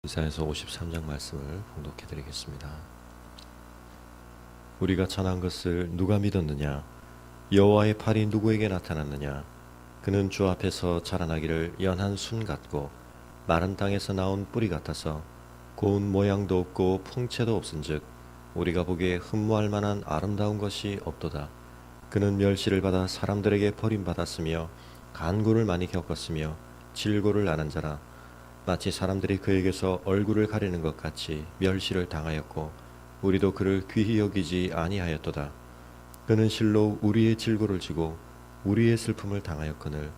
이사야서 53장 말씀을 봉독해 드리겠습니다. 우리가 전한 것을 누가 믿었느냐? 여호와의 팔이 누구에게 나타났느냐? 그는 주 앞에서 자라나기를 연한 순 같고 마른 땅에서 나온 뿌리 같아서 고운 모양도 없고 풍채도 없은즉 우리가 보기에 흠모할 만한 아름다운 것이 없도다. 그는 멸시를 받아 사람들에게 버림받았으며 간구를 많이 겪었으며 질고를 아는 자라. 마치 사람들이 그에게서 얼굴을 가리는 것 같이 멸시를 당하였고 우리도 그를 귀히 여기지 아니하였도다. 그는 실로 우리의 질고를 지고 우리의 슬픔을 당하였거늘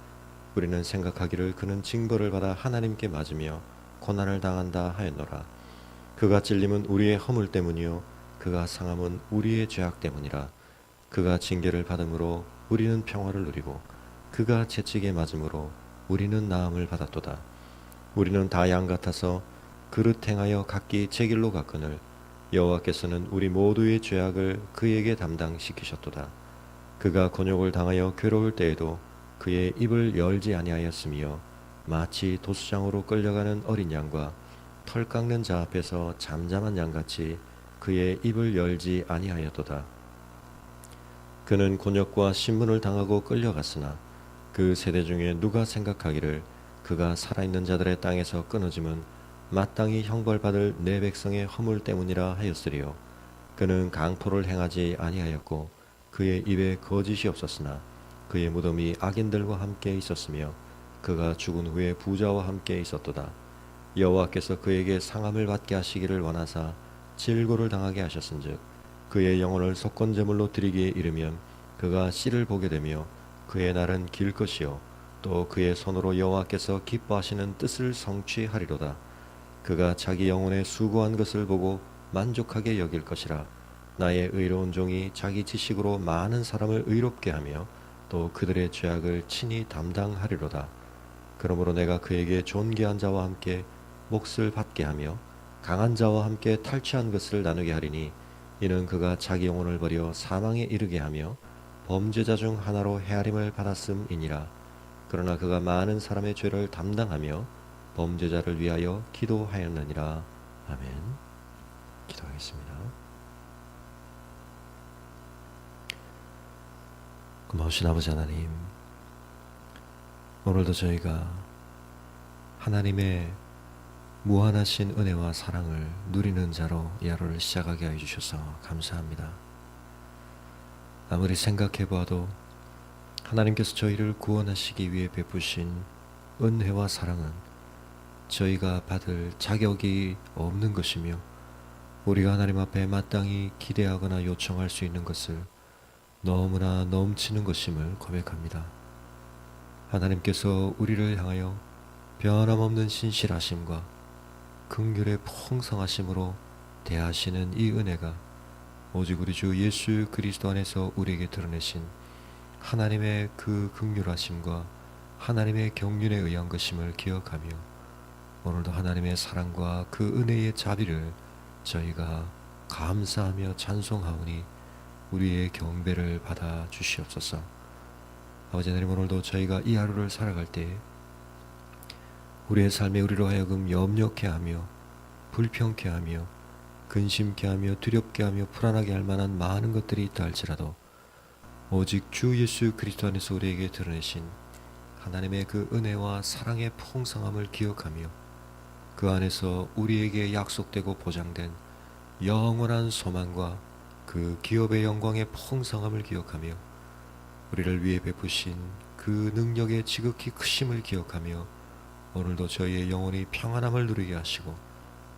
우리는 생각하기를 그는 징벌을 받아 하나님께 맞으며 고난을 당한다 하였노라. 그가 찔림은 우리의 허물 때문이요 그가 상함은 우리의 죄악 때문이라. 그가 징계를 받음으로 우리는 평화를 누리고 그가 채찍에 맞음으로 우리는 나음을 받았도다. 우리는 다 양 같아서 그릇 행하여 각기 제 길로 갔거늘 여호와께서는 우리 모두의 죄악을 그에게 담당시키셨도다. 그가 곤욕을 당하여 괴로울 때에도 그의 입을 열지 아니하였으며 마치 도수장으로 끌려가는 어린 양과 털 깎는 자 앞에서 잠잠한 양같이 그의 입을 열지 아니하였도다. 그는 곤욕과 신문을 당하고 끌려갔으나 그 세대 중에 누가 생각하기를 그가 살아있는 자들의 땅에서 끊어짐은 마땅히 형벌받을 내 백성의 허물 때문이라 하였으리요. 그는 강포를 행하지 아니하였고 그의 입에 거짓이 없었으나 그의 무덤이 악인들과 함께 있었으며 그가 죽은 후에 부자와 함께 있었도다. 여호와께서 그에게 상함을 받게 하시기를 원하사 질고를 당하게 하셨은즉 그의 영혼을 속건제물로 드리기에 이르면 그가 씨를 보게 되며 그의 날은 길 것이요 또 그의 손으로 여호와께서 기뻐하시는 뜻을 성취하리로다. 그가 자기 영혼에 수고한 것을 보고 만족하게 여길 것이라. 나의 의로운 종이 자기 지식으로 많은 사람을 의롭게 하며 또 그들의 죄악을 친히 담당하리로다. 그러므로 내가 그에게 존귀한 자와 함께 몫을 받게 하며 강한 자와 함께 탈취한 것을 나누게 하리니 이는 그가 자기 영혼을 버려 사망에 이르게 하며 범죄자 중 하나로 헤아림을 받았음이니라. 그러나 그가 많은 사람의 죄를 담당하며 범죄자를 위하여 기도하였느니라. 아멘. 기도하겠습니다. 고마우신 아버지 하나님, 오늘도 저희가 하나님의 무한하신 은혜와 사랑을 누리는 자로 이 하루를 시작하게 해주셔서 감사합니다. 아무리 생각해 보아도 하나님께서 저희를 구원하시기 위해 베푸신 은혜와 사랑은 저희가 받을 자격이 없는 것이며 우리가 하나님 앞에 마땅히 기대하거나 요청할 수 있는 것을 너무나 넘치는 것임을 고백합니다. 하나님께서 우리를 향하여 변함없는 신실하심과 긍휼의 풍성하심으로 대하시는 이 은혜가 오직 우리 주 예수 그리스도 안에서 우리에게 드러내신 하나님의 그 긍휼하심과 하나님의 경륜에 의한 것임을 기억하며 오늘도 하나님의 사랑과 그 은혜의 자비를 저희가 감사하며 찬송하오니 우리의 경배를 받아 주시옵소서. 아버지 하나님, 오늘도 저희가 이 하루를 살아갈 때 우리의 삶에 우리로 하여금 염려케 하며 불평케 하며 근심케 하며 두렵게 하며 불안하게 할 만한 많은 것들이 있다 할지라도 오직 주 예수 그리스도 안에서 우리에게 드러내신 하나님의 그 은혜와 사랑의 풍성함을 기억하며 그 안에서 우리에게 약속되고 보장된 영원한 소망과 그 기업의 영광의 풍성함을 기억하며 우리를 위해 베푸신 그 능력의 지극히 크심을 기억하며 오늘도 저희의 영혼이 평안함을 누리게 하시고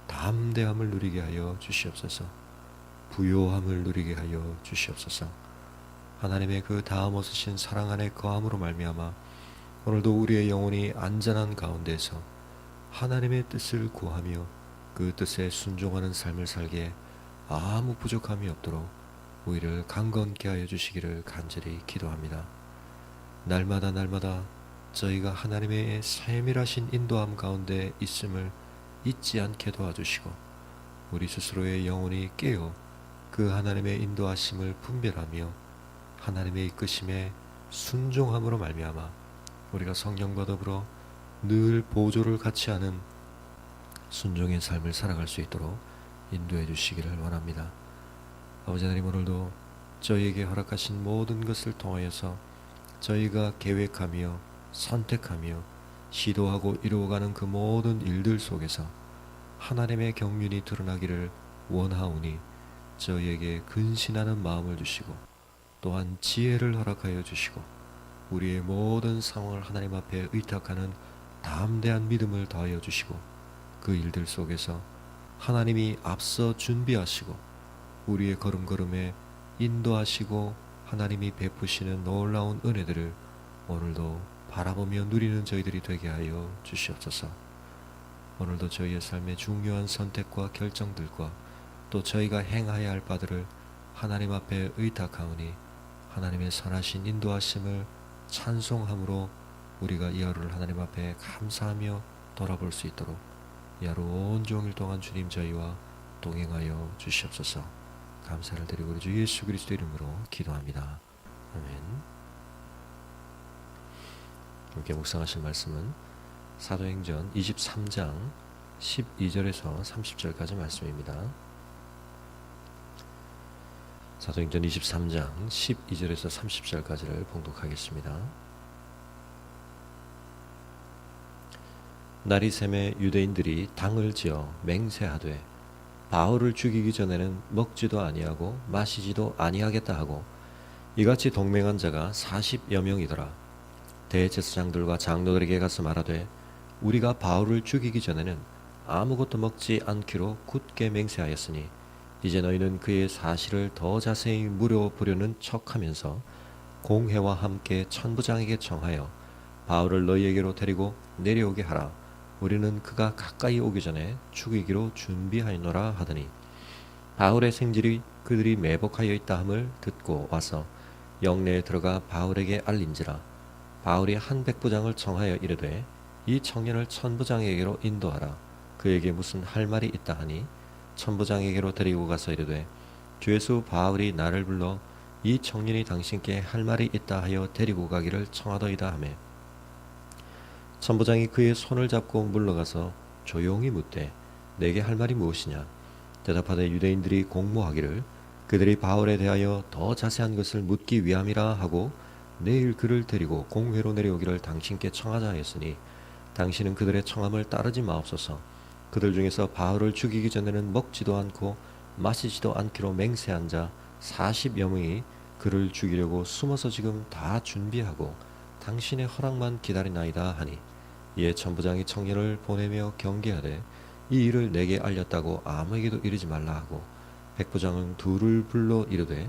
담대함을 누리게 하여 주시옵소서. 부요함을 누리게 하여 주시옵소서. 하나님의 그 다음 없으신 사랑 안에 거함으로 말미암아 오늘도 우리의 영혼이 안전한 가운데서 하나님의 뜻을 구하며 그 뜻에 순종하는 삶을 살기에 아무 부족함이 없도록 우리를 강건케 하여 주시기를 간절히 기도합니다. 날마다 저희가 하나님의 세밀하신 인도함 가운데 있음을 잊지 않게 도와주시고 우리 스스로의 영혼이 깨어 그 하나님의 인도하심을 분별하며 하나님의 이끄심에 순종함으로 말미암아 우리가 성령과 더불어 늘 보조를 같이 하는 순종의 삶을 살아갈 수 있도록 인도해 주시기를 원합니다. 아버지 하나님, 오늘도 저희에게 허락하신 모든 것을 통하여서 저희가 계획하며 선택하며 시도하고 이루어가는 그 모든 일들 속에서 하나님의 경륜이 드러나기를 원하오니 저희에게 근신하는 마음을 주시고 또한 지혜를 허락하여 주시고 우리의 모든 상황을 하나님 앞에 의탁하는 담대한 믿음을 더하여 주시고 그 일들 속에서 하나님이 앞서 준비하시고 우리의 걸음걸음에 인도하시고 하나님이 베푸시는 놀라운 은혜들을 오늘도 바라보며 누리는 저희들이 되게 하여 주시옵소서. 오늘도 저희의 삶의 중요한 선택과 결정들과 또 저희가 행하여야 할 바들을 하나님 앞에 의탁하오니 하나님의 선하신 인도하심을 찬송함으로 우리가 이 하루를 하나님 앞에 감사하며 돌아볼 수 있도록 이 하루 온종일 동안 주님 저희와 동행하여 주시옵소서. 감사를 드리고 우리 주 예수 그리스도 이름으로 기도합니다. 아멘. 함께 묵상하실 말씀은 사도행전 23장 12절에서 30절까지 말씀입니다. 사도행전 23장 12절에서 30절까지를 봉독하겠습니다. 날이 새매 유대인들이 당을 지어 맹세하되 바울을 죽이기 전에는 먹지도 아니하고 마시지도 아니하겠다 하고 이같이 동맹한 자가 40여 명이더라. 대제사장들과 장로들에게 가서 말하되 우리가 바울을 죽이기 전에는 아무것도 먹지 않기로 굳게 맹세하였으니 이제 너희는 그의 사실을 더 자세히 물어보려는 척하면서 공회와 함께 천부장에게 청하여 바울을 너희에게로 데리고 내려오게 하라. 우리는 그가 가까이 오기 전에 죽이기로 준비하였노라 하더니 바울의 생질이 그들이 매복하여 있다 함을 듣고 와서 영내에 들어가 바울에게 알린지라. 바울이 한 백부장을 청하여 이르되 이 청년을 천부장에게로 인도하라. 그에게 무슨 할 말이 있다 하니 천부장에게로 데리고 가서 이르되 죄수 바울이 나를 불러 이 청년이 당신께 할 말이 있다 하여 데리고 가기를 청하더이다 하매 천부장이 그의 손을 잡고 물러가서 조용히 묻되 내게 할 말이 무엇이냐. 대답하되 유대인들이 공모하기를 그들이 바울에 대하여 더 자세한 것을 묻기 위함이라 하고 내일 그를 데리고 공회로 내려오기를 당신께 청하자 하였으니 당신은 그들의 청함을 따르지 마옵소서. 그들 중에서 바울을 죽이기 전에는 먹지도 않고 마시지도 않기로 맹세한 자 40여 명이 그를 죽이려고 숨어서 지금 다 준비하고 당신의 허락만 기다리나이다 하니 이에 천부장이 청년을 보내며 경계하되 이 일을 내게 알렸다고 아무에게도 이르지 말라 하고 백부장은 둘을 불러 이르되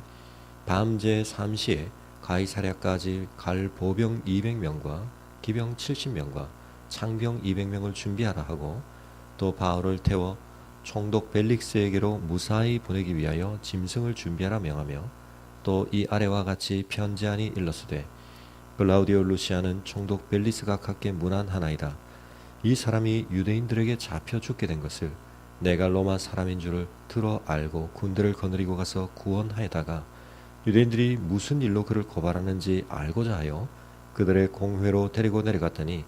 밤제 3시에 가이사랴까지 갈 보병 200명과 기병 70명과 창병 200명을 준비하라 하고 또 바울을 태워 총독 벨릭스에게로 무사히 보내기 위하여 짐승을 준비하라 명하며 또 이 아래와 같이 편지하니 일러스되 글라우디오 루시아는 총독 벨리스가 갖게 문안하나이다. 이 사람이 유대인들에게 잡혀 죽게 된 것을 내가 로마 사람인 줄을 들어 알고 군대를 거느리고 가서 구원하여다가 유대인들이 무슨 일로 그를 고발하는지 알고자 하여 그들의 공회로 데리고 내려갔더니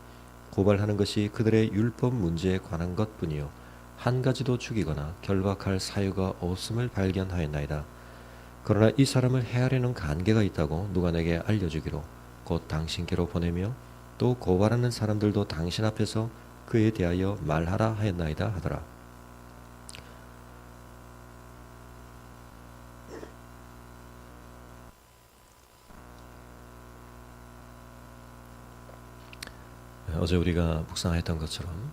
고발하는 것이 그들의 율법 문제에 관한 것뿐이요 한 가지도 죽이거나 결박할 사유가 없음을 발견하였나이다. 그러나 이 사람을 해하려는 간계가 있다고 누가 내게 알려주기로 곧 당신께로 보내며 또 고발하는 사람들도 당신 앞에서 그에 대하여 말하라 하였나이다 하더라. 어제 우리가 묵상했던 것처럼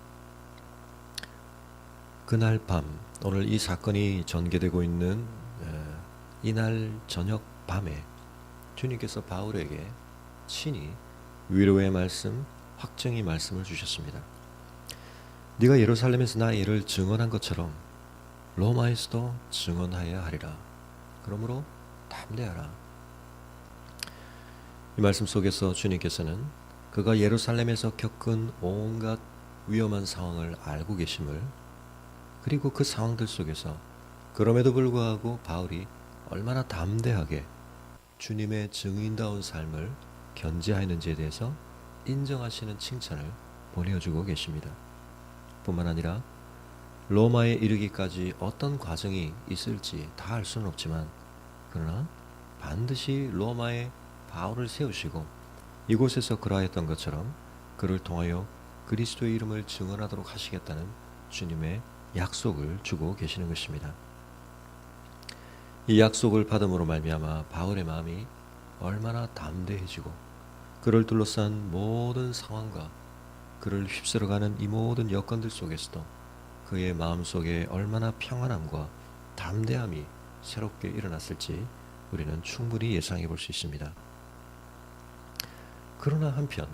그날 밤, 오늘 이 사건이 전개되고 있는 이날 저녁 밤에 주님께서 바울에게 친히 위로의 말씀, 확증의 말씀을 주셨습니다. 네가 예루살렘에서 나의 일을 증언한 것처럼 로마에서도 증언하여야 하리라. 그러므로 담대하라. 이 말씀 속에서 주님께서는 그가 예루살렘에서 겪은 온갖 위험한 상황을 알고 계심을, 그리고 그 상황들 속에서 그럼에도 불구하고 바울이 얼마나 담대하게 주님의 증인다운 삶을 견지하였는지에 대해서 인정하시는 칭찬을 보내어주고 계십니다. 뿐만 아니라 로마에 이르기까지 어떤 과정이 있을지 다 알 수는 없지만, 그러나 반드시 로마에 바울을 세우시고 이곳에서 그러하였던 것처럼 그를 통하여 그리스도의 이름을 증언하도록 하시겠다는 주님의 약속을 주고 계시는 것입니다. 이 약속을 받음으로 말미암아 바울의 마음이 얼마나 담대해지고, 그를 둘러싼 모든 상황과 그를 휩쓸어가는 이 모든 여건들 속에서도 그의 마음속에 얼마나 평안함과 담대함이 새롭게 일어났을지 우리는 충분히 예상해 볼 수 있습니다. 그러나 한편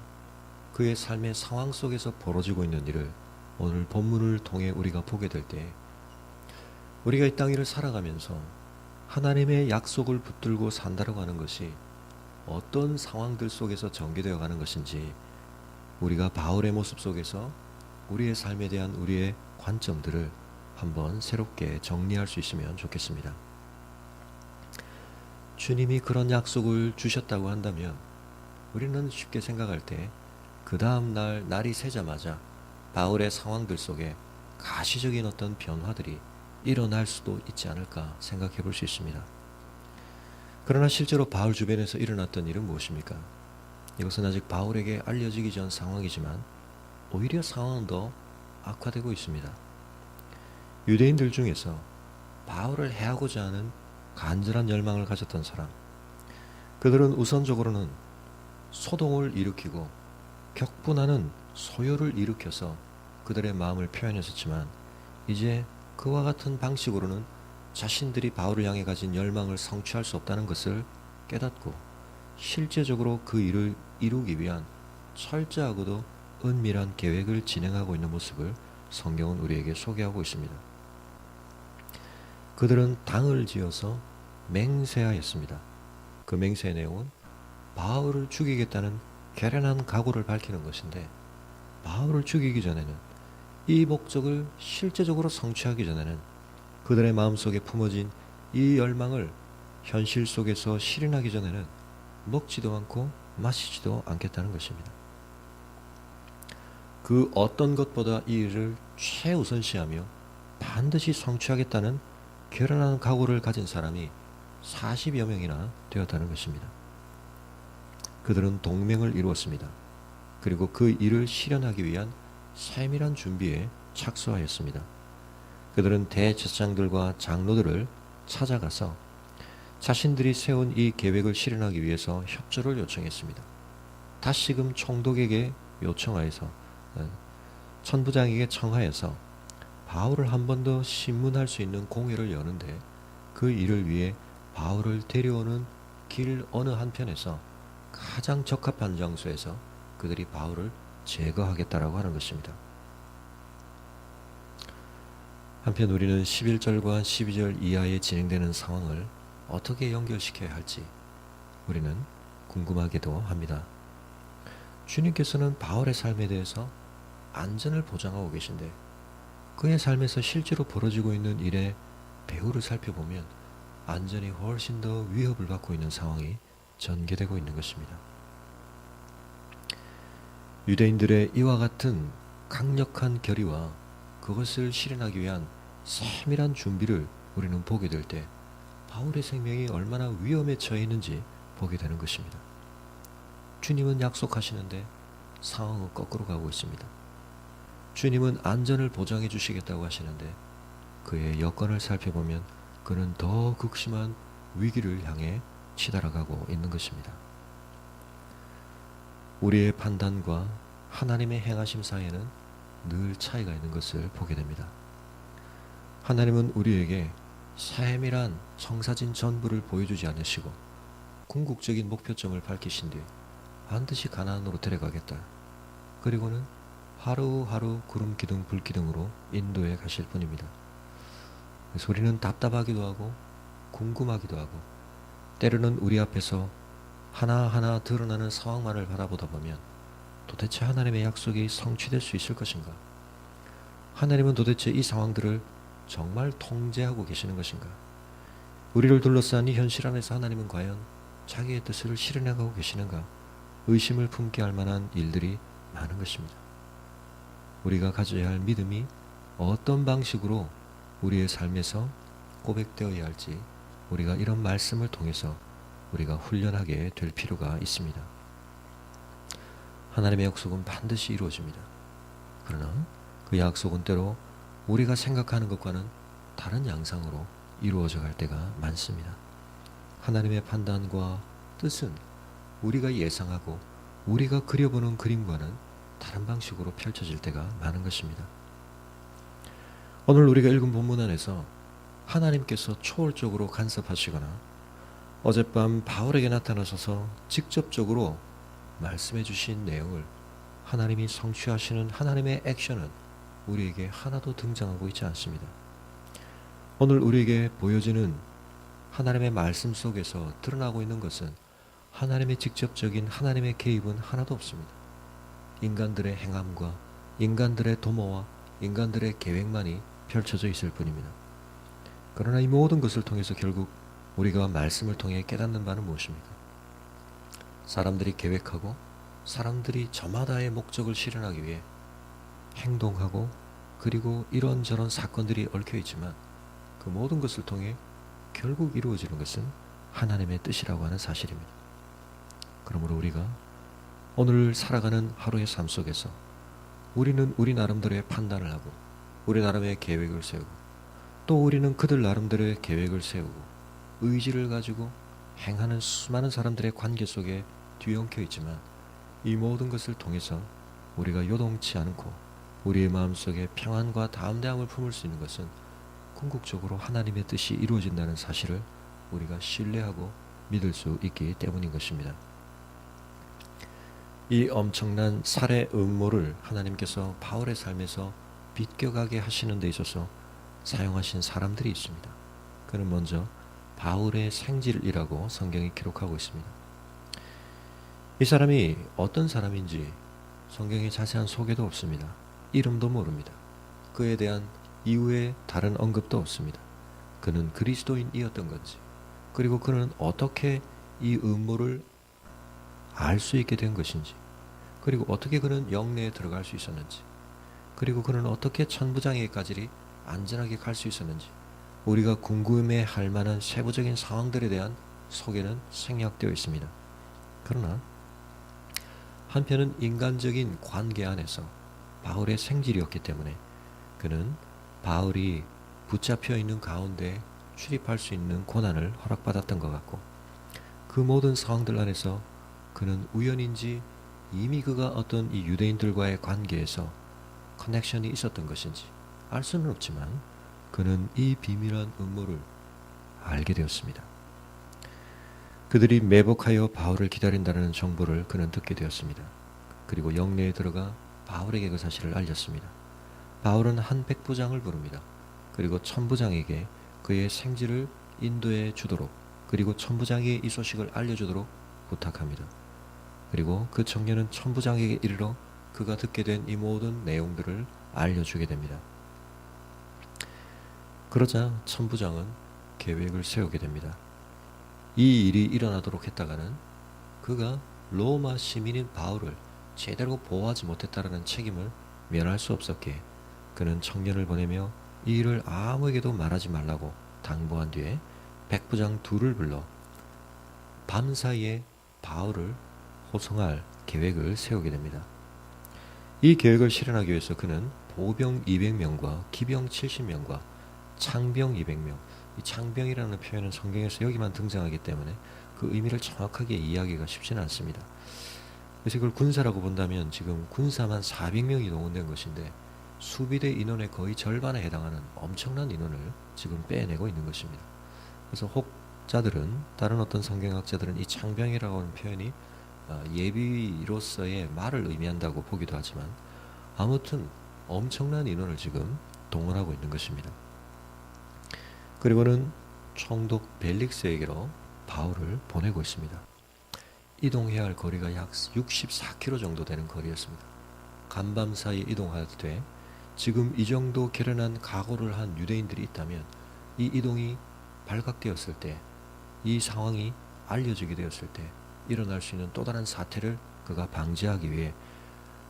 그의 삶의 상황 속에서 벌어지고 있는 일을 오늘 본문을 통해 우리가 보게 될 때, 우리가 이 땅 위를 살아가면서 하나님의 약속을 붙들고 산다고 하는 것이 어떤 상황들 속에서 전개되어 가는 것인지, 우리가 바울의 모습 속에서 우리의 삶에 대한 우리의 관점들을 한번 새롭게 정리할 수 있으면 좋겠습니다. 주님이 그런 약속을 주셨다고 한다면 우리는 쉽게 생각할 때 그 다음 날 날이 새자마자 바울의 상황들 속에 가시적인 어떤 변화들이 일어날 수도 있지 않을까 생각해 볼 수 있습니다. 그러나 실제로 바울 주변에서 일어났던 일은 무엇입니까? 이것은 아직 바울에게 알려지기 전 상황이지만 오히려 상황은 더 악화되고 있습니다. 유대인들 중에서 바울을 해하고자 하는 간절한 열망을 가졌던 사람, 그들은 우선적으로는 소동을 일으키고 격분하는 소요를 일으켜서 그들의 마음을 표현했었지만, 이제 그와 같은 방식으로는 자신들이 바울을 향해 가진 열망을 성취할 수 없다는 것을 깨닫고 실제적으로 그 일을 이루기 위한 철저하고도 은밀한 계획을 진행하고 있는 모습을 성경은 우리에게 소개하고 있습니다. 그들은 당을 지어서 맹세하였습니다. 그 맹세의 내용은 바울을 죽이겠다는 결연한 각오를 밝히는 것인데, 바울을 죽이기 전에는, 이 목적을 실제적으로 성취하기 전에는 그들의 마음속에 품어진 이 열망을 현실 속에서 실현하기 전에는 먹지도 않고 마시지도 않겠다는 것입니다. 그 어떤 것보다 이 일을 최우선시하며 반드시 성취하겠다는 결연한 각오를 가진 사람이 40여 명이나 되었다는 것입니다. 그들은 동맹을 이루었습니다. 그리고 그 일을 실현하기 위한 세밀한 준비에 착수하였습니다. 그들은 대제사장들과 장로들을 찾아가서 자신들이 세운 이 계획을 실현하기 위해서 협조를 요청했습니다. 다시금 총독에게 요청하여서, 천부장에게 청하여서 바울을 한 번 더 신문할 수 있는 공회를 여는데, 그 일을 위해 바울을 데려오는 길 어느 한편에서 가장 적합한 장소에서 그들이 바울을 제거하겠다라고 하는 것입니다. 한편 우리는 11절과 12절 이하에 진행되는 상황을 어떻게 연결시켜야 할지 우리는 궁금하기도 합니다. 주님께서는 바울의 삶에 대해서 안전을 보장하고 계신데, 그의 삶에서 실제로 벌어지고 있는 일의 배후를 살펴보면 안전이 훨씬 더 위협을 받고 있는 상황이 전개되고 있는 것입니다. 유대인들의 이와 같은 강력한 결의와 그것을 실현하기 위한 세밀한 준비를 우리는 보게 될 때 바울의 생명이 얼마나 위험에 처해 있는지 보게 되는 것입니다. 주님은 약속하시는데 상황은 거꾸로 가고 있습니다. 주님은 안전을 보장해 주시겠다고 하시는데 그의 여건을 살펴보면 그는 더 극심한 위기를 향해 치달아가고 있는 것입니다. 우리의 판단과 하나님의 행하심 사이에는 늘 차이가 있는 것을 보게 됩니다. 하나님은 우리에게 세밀한 성사진 전부를 보여주지 않으시고 궁극적인 목표점을 밝히신 뒤 반드시 가나안으로 데려가겠다. 그리고는 하루하루 구름 기둥 불 기둥으로 인도해 가실 뿐입니다. 그래서 우리는 답답하기도 하고 궁금하기도 하고, 때로는 우리 앞에서 하나하나 드러나는 상황만을 바라보다 보면 도대체 하나님의 약속이 성취될 수 있을 것인가? 하나님은 도대체 이 상황들을 정말 통제하고 계시는 것인가? 우리를 둘러싼 이 현실 안에서 하나님은 과연 자기의 뜻을 실현해가고 계시는가? 의심을 품게 할 만한 일들이 많은 것입니다. 우리가 가져야 할 믿음이 어떤 방식으로 우리의 삶에서 고백되어야 할지 우리가 이런 말씀을 통해서 우리가 훈련하게 될 필요가 있습니다. 하나님의 약속은 반드시 이루어집니다. 그러나 그 약속은 때로 우리가 생각하는 것과는 다른 양상으로 이루어져 갈 때가 많습니다. 하나님의 판단과 뜻은 우리가 예상하고 우리가 그려보는 그림과는 다른 방식으로 펼쳐질 때가 많은 것입니다. 오늘 우리가 읽은 본문 안에서 하나님께서 초월적으로 간섭하시거나 어젯밤 바울에게 나타나셔서 직접적으로 말씀해 주신 내용을 하나님이 성취하시는 하나님의 액션은 우리에게 하나도 등장하고 있지 않습니다. 오늘 우리에게 보여지는 하나님의 말씀 속에서 드러나고 있는 것은 하나님의 직접적인 하나님의 개입은 하나도 없습니다. 인간들의 행함과 인간들의 도모와 인간들의 계획만이 펼쳐져 있을 뿐입니다. 그러나 이 모든 것을 통해서 결국 우리가 말씀을 통해 깨닫는 바는 무엇입니까? 사람들이 계획하고 사람들이 저마다의 목적을 실현하기 위해 행동하고 그리고 이런저런 사건들이 얽혀 있지만 그 모든 것을 통해 결국 이루어지는 것은 하나님의 뜻이라고 하는 사실입니다. 그러므로 우리가 오늘 살아가는 하루의 삶 속에서 우리는 우리 나름대로의 판단을 하고 우리 나름의 계획을 세우고 또 우리는 그들 나름대로의 계획을 세우고 의지를 가지고 행하는 수많은 사람들의 관계 속에 뒤엉켜 있지만 이 모든 것을 통해서 우리가 요동치 않고 우리의 마음속에 평안과 담대함을 품을 수 있는 것은 궁극적으로 하나님의 뜻이 이루어진다는 사실을 우리가 신뢰하고 믿을 수 있기 때문인 것입니다. 이 엄청난 살해 음모를 하나님께서 바울의 삶에서 비껴가게 하시는 데 있어서 사용하신 사람들이 있습니다. 그는 먼저 바울의 생질이라고 성경이 기록하고 있습니다. 이 사람이 어떤 사람인지 성경에 자세한 소개도 없습니다. 이름도 모릅니다. 그에 대한 이후에 다른 언급도 없습니다. 그는 그리스도인이었던 건지 그리고 그는 어떻게 이 음모를 알 수 있게 된 것인지 그리고 어떻게 그는 영내에 들어갈 수 있었는지 그리고 그는 어떻게 천부장에게까지 안전하게 갈 수 있었는지 우리가 궁금해할 만한 세부적인 상황들에 대한 소개는 생략되어 있습니다. 그러나 한편은 인간적인 관계 안에서 바울의 생질이었기 때문에 그는 바울이 붙잡혀 있는 가운데 출입할 수 있는 고난을 허락받았던 것 같고 그 모든 상황들 안에서 그는 우연인지 이미 그가 어떤 이 유대인들과의 관계에서 커넥션이 있었던 것인지 알 수는 없지만 그는 이 비밀한 음모를 알게 되었습니다. 그들이 매복하여 바울을 기다린다는 정보를 그는 듣게 되었습니다. 그리고 영내에 들어가 바울에게 그 사실을 알렸습니다. 바울은 한 백부장을 부릅니다. 그리고 천부장에게 그의 생지를 인도해 주도록 그리고 천부장에게 이 소식을 알려주도록 부탁합니다. 그리고 그 청년은 천부장에게 이르러 그가 듣게 된 이 모든 내용들을 알려주게 됩니다. 그러자 천부장은 계획을 세우게 됩니다. 이 일이 일어나도록 했다가는 그가 로마 시민인 바울을 제대로 보호하지 못했다라는 책임을 면할 수 없었기에 그는 청년을 보내며 이 일을 아무에게도 말하지 말라고 당부한 뒤에 백부장 둘을 불러 밤사이에 바울을 호송할 계획을 세우게 됩니다. 이 계획을 실현하기 위해서 그는 보병 200명과 기병 70명과 창병 200명, 이 창병이라는 표현은 성경에서 여기만 등장하기 때문에 그 의미를 정확하게 이해하기가 쉽지는 않습니다. 그래서 이걸 군사라고 본다면 지금 군사만 400명이 동원된 것인데 수비대 인원의 거의 절반에 해당하는 엄청난 인원을 지금 빼내고 있는 것입니다. 그래서 혹자들은 다른 어떤 성경학자들은 이 창병이라고 하는 표현이 예비로서의 말을 의미한다고 보기도 하지만 아무튼 엄청난 인원을 지금 동원하고 있는 것입니다. 그리고는 총독 벨릭스에게로 바울을 보내고 있습니다. 이동해야 할 거리가 약 64km 정도 되는 거리였습니다. 간밤 사이에 이동할 때 지금 이 정도 결연한 각오를 한 유대인들이 있다면 이 이동이 발각되었을 때 이 상황이 알려지게 되었을 때 일어날 수 있는 또 다른 사태를 그가 방지하기 위해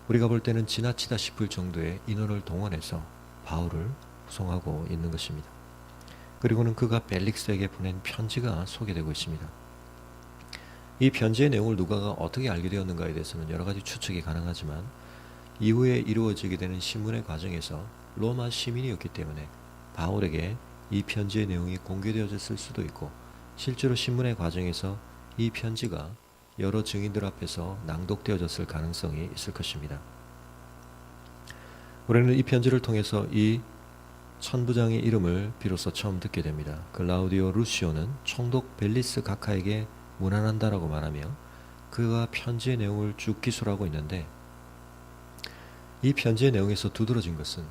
우리가 볼 때는 지나치다 싶을 정도의 인원을 동원해서 바울을 후송하고 있는 것입니다. 그리고는 그가 벨릭스에게 보낸 편지가 소개되고 있습니다. 이 편지의 내용을 누가가 어떻게 알게 되었는가에 대해서는 여러 가지 추측이 가능하지만 이후에 이루어지게 되는 신문의 과정에서 로마 시민이었기 때문에 바울에게 이 편지의 내용이 공개되어졌을 수도 있고 실제로 신문의 과정에서 이 편지가 여러 증인들 앞에서 낭독되어졌을 가능성이 있을 것입니다. 우리는 이 편지를 통해서 이 천부장의 이름을 비로소 처음 듣게 됩니다. 클라우디오 루시오는 총독 벨리스 각하에게 문안한다라고 말하며 그가 편지의 내용을 쭉 기술하고 있는데 이 편지의 내용에서 두드러진 것은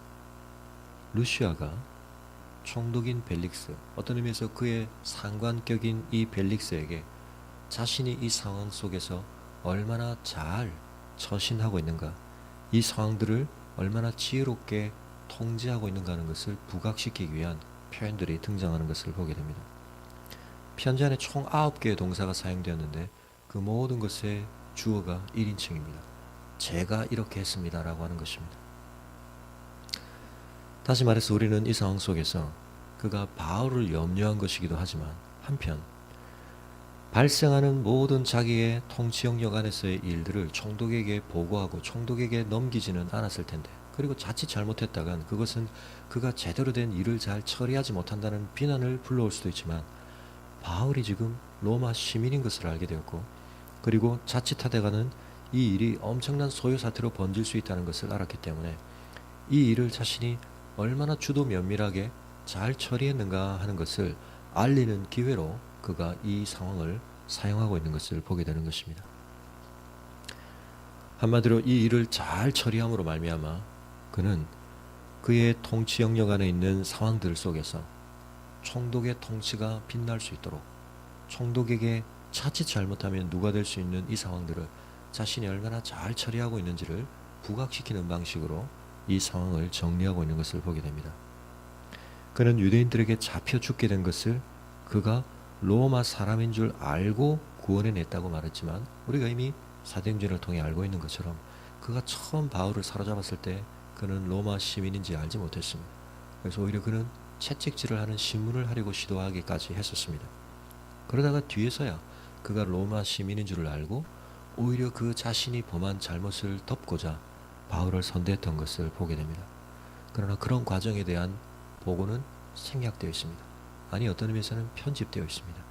루시아가 총독인 벨릭스, 어떤 의미에서 그의 상관격인 이 벨릭스에게 자신이 이 상황 속에서 얼마나 잘 처신하고 있는가, 이 상황들을 얼마나 지혜롭게 통제하고 있는가 하는 것을 부각시키기 위한 표현들이 등장하는 것을 보게 됩니다. 편지 안에 총 9개의 동사가 사용되었는데 그 모든 것의 주어가 1인칭입니다. 제가 이렇게 했습니다 라고 하는 것입니다. 다시 말해서 우리는 이 상황 속에서 그가 바울을 염려한 것이기도 하지만 한편 발생하는 모든 자기의 통치 영역 안에서의 일들을 총독에게 보고하고 총독에게 넘기지는 않았을 텐데, 그리고 자칫 잘못했다간 그것은 그가 제대로 된 일을 잘 처리하지 못한다는 비난을 불러올 수도 있지만 바울이 지금 로마 시민인 것을 알게 되었고 그리고 자칫하다가는 이 일이 엄청난 소요 사태로 번질 수 있다는 것을 알았기 때문에 이 일을 자신이 얼마나 주도 면밀하게 잘 처리했는가 하는 것을 알리는 기회로 그가 이 상황을 사용하고 있는 것을 보게 되는 것입니다. 한마디로 이 일을 잘 처리함으로 말미암아 그는 그의 통치 영역 안에 있는 상황들 속에서 총독의 통치가 빛날 수 있도록, 총독에게 자칫 잘못하면 누가 될 수 있는 이 상황들을 자신이 얼마나 잘 처리하고 있는지를 부각시키는 방식으로 이 상황을 정리하고 있는 것을 보게 됩니다. 그는 유대인들에게 잡혀 죽게 된 것을 그가 로마 사람인 줄 알고 구원해냈다고 말했지만 우리가 이미 사도행전을 통해 알고 있는 것처럼 그가 처음 바울을 사로잡았을 때 그는 로마 시민인지 알지 못했습니다. 그래서 오히려 그는 채찍질을 하는 신문을 하려고 시도하기까지 했었습니다. 그러다가 뒤에서야 그가 로마 시민인 줄을 알고 오히려 그 자신이 범한 잘못을 덮고자 바울을 선대했던 것을 보게 됩니다. 그러나 그런 과정에 대한 보고는 생략되어 있습니다. 아니, 어떤 의미에서는 편집되어 있습니다.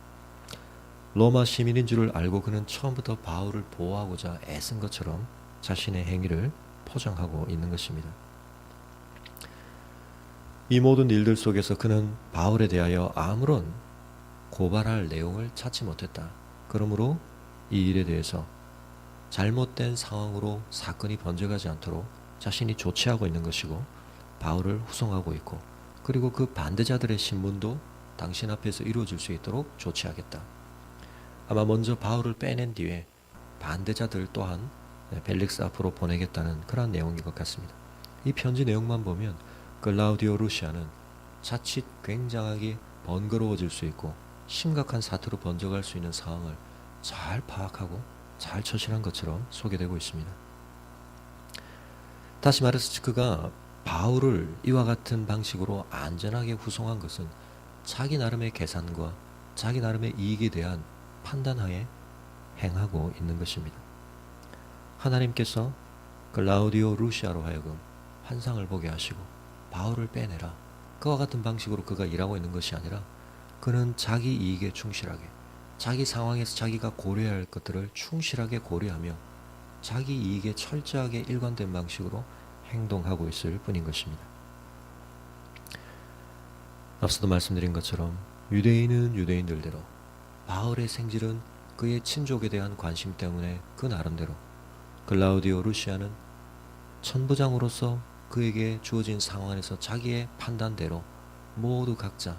로마 시민인 줄을 알고 그는 처음부터 바울을 보호하고자 애쓴 것처럼 자신의 행위를 포장하고 있는 것입니다. 이 모든 일들 속에서 그는 바울에 대하여 아무런 고발할 내용을 찾지 못했다. 그러므로 이 일에 대해서 잘못된 상황으로 사건이 번져가지 않도록 자신이 조치하고 있는 것이고 바울을 후송하고 있고 그리고 그 반대자들의 신문도 당신 앞에서 이루어질 수 있도록 조치하겠다. 아마 먼저 바울을 빼낸 뒤에 반대자들 또한 벨릭스 앞으로 보내겠다는 그런 내용인 것 같습니다. 이 편지 내용만 보면 클라우디오 루시아는 자칫 굉장하게 번거로워질 수 있고 심각한 사태로 번져갈 수 있는 상황을 잘 파악하고 잘 처신한 것처럼 소개되고 있습니다. 다시 말해서 그가 바울을 이와 같은 방식으로 안전하게 후송한 것은 자기 나름의 계산과 자기 나름의 이익에 대한 판단하에 행하고 있는 것입니다. 하나님께서 클라우디오 루시아로 하여금 환상을 보게 하시고 바울을 빼내라, 그와 같은 방식으로 그가 일하고 있는 것이 아니라 그는 자기 이익에 충실하게 자기 상황에서 자기가 고려해야 할 것들을 충실하게 고려하며 자기 이익에 철저하게 일관된 방식으로 행동하고 있을 뿐인 것입니다. 앞서도 말씀드린 것처럼 유대인은 유대인들대로, 바울의 생질은 그의 친족에 대한 관심 때문에 그 나름대로, 클라우디오 루시아는 천부장으로서 그에게 주어진 상황 안에서 자기의 판단대로 모두 각자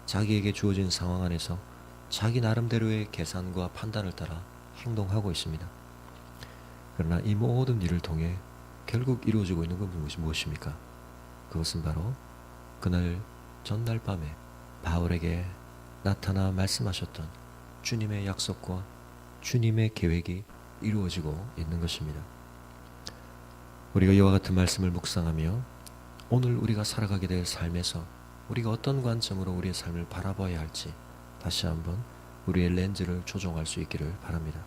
자기에게 주어진 상황 안에서 자기 나름대로의 계산과 판단을 따라 행동하고 있습니다. 그러나 이 모든 일을 통해 결국 이루어지고 있는 건 무엇입니까? 그것은 바로 그날 전날 밤에 바울에게 나타나 말씀하셨던 주님의 약속과 주님의 계획이 이루어지고 있는 것입니다. 우리가 이와 같은 말씀을 묵상하며 오늘 우리가 살아가게 될 삶에서 우리가 어떤 관점으로 우리의 삶을 바라봐야 할지 다시 한번 우리의 렌즈를 조정할 수 있기를 바랍니다.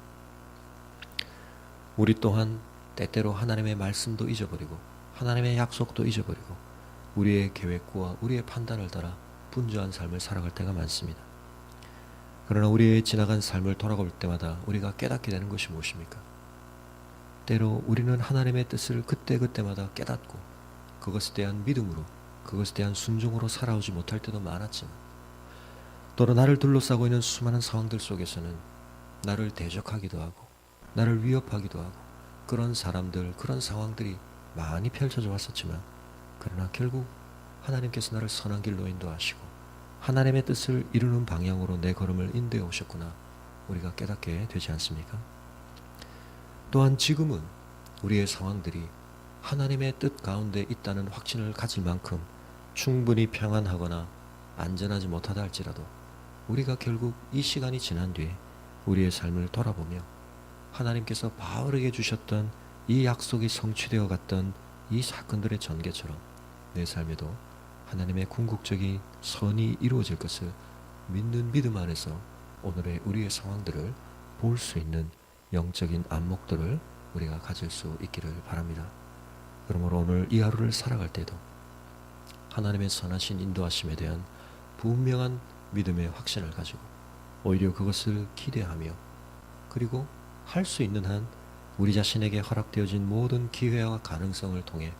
우리 또한 때때로 하나님의 말씀도 잊어버리고 하나님의 약속도 잊어버리고 우리의 계획과 우리의 판단을 따라 분주한 삶을 살아갈 때가 많습니다. 그러나 우리의 지나간 삶을 돌아볼 때마다 우리가 깨닫게 되는 것이 무엇입니까? 때로 우리는 하나님의 뜻을 그때그때마다 깨닫고 그것에 대한 믿음으로 그것에 대한 순종으로 살아오지 못할 때도 많았지만 또는 나를 둘러싸고 있는 수많은 상황들 속에서는 나를 대적하기도 하고 나를 위협하기도 하고 그런 사람들 그런 상황들이 많이 펼쳐져 왔었지만 그러나 결국 하나님께서 나를 선한 길로 인도하시고 하나님의 뜻을 이루는 방향으로 내 걸음을 인도해 오셨구나 우리가 깨닫게 되지 않습니까? 또한 지금은 우리의 상황들이 하나님의 뜻 가운데 있다는 확신을 가질 만큼 충분히 평안하거나 안전하지 못하다 할지라도 우리가 결국 이 시간이 지난 뒤에 우리의 삶을 돌아보며 하나님께서 바울에게 주셨던 이 약속이 성취되어 갔던 이 사건들의 전개처럼 내 삶에도 하나님의 궁극적인 선이 이루어질 것을 믿는 믿음 안에서 오늘의 우리의 상황들을 볼 수 있는 영적인 안목들을 우리가 가질 수 있기를 바랍니다. 그러므로 오늘 이 하루를 살아갈 때도 하나님의 선하신 인도하심에 대한 분명한 믿음의 확신을 가지고 오히려 그것을 기대하며 그리고 할 수 있는 한 우리 자신에게 허락되어진 모든 기회와 가능성을 통해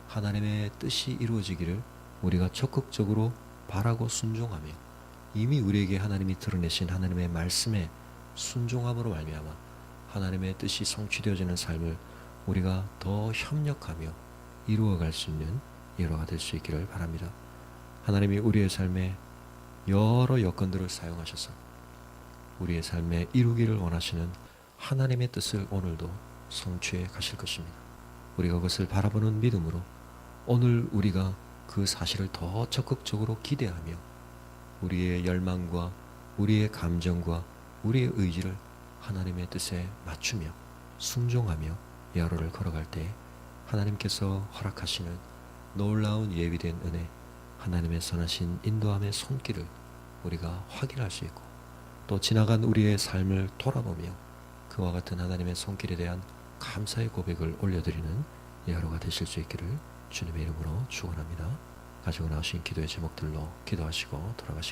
하나님의 뜻이 이루어지기를 우리가 적극적으로 바라고 순종하며 이미 우리에게 하나님이 드러내신 하나님의 말씀에 순종함으로 말미암아 하나님의 뜻이 성취되어지는 삶을 우리가 더 협력하며 이루어갈 수 있는 예로가 될 수 있기를 바랍니다. 하나님이 우리의 삶에 여러 여건들을 사용하셔서 우리의 삶에 이루기를 원하시는 하나님의 뜻을 오늘도 성취해 가실 것입니다. 우리가 그것을 바라보는 믿음으로 오늘 우리가 그 사실을 더 적극적으로 기대하며 우리의 열망과 우리의 감정과 우리의 의지를 하나님의 뜻에 맞추며 순종하며 이 하루를 걸어갈 때 하나님께서 허락하시는 놀라운 예비된 은혜 하나님의 선하신 인도함의 손길을 우리가 확인할 수 있고 또 지나간 우리의 삶을 돌아보며 그와 같은 하나님의 손길에 대한 감사의 고백을 올려드리는 이 하루가 되실 수 있기를 주님의 이름으로 축원합니다. 가지고 나오신 기도의 제목들로 기도하시고 돌아가시겠습니다.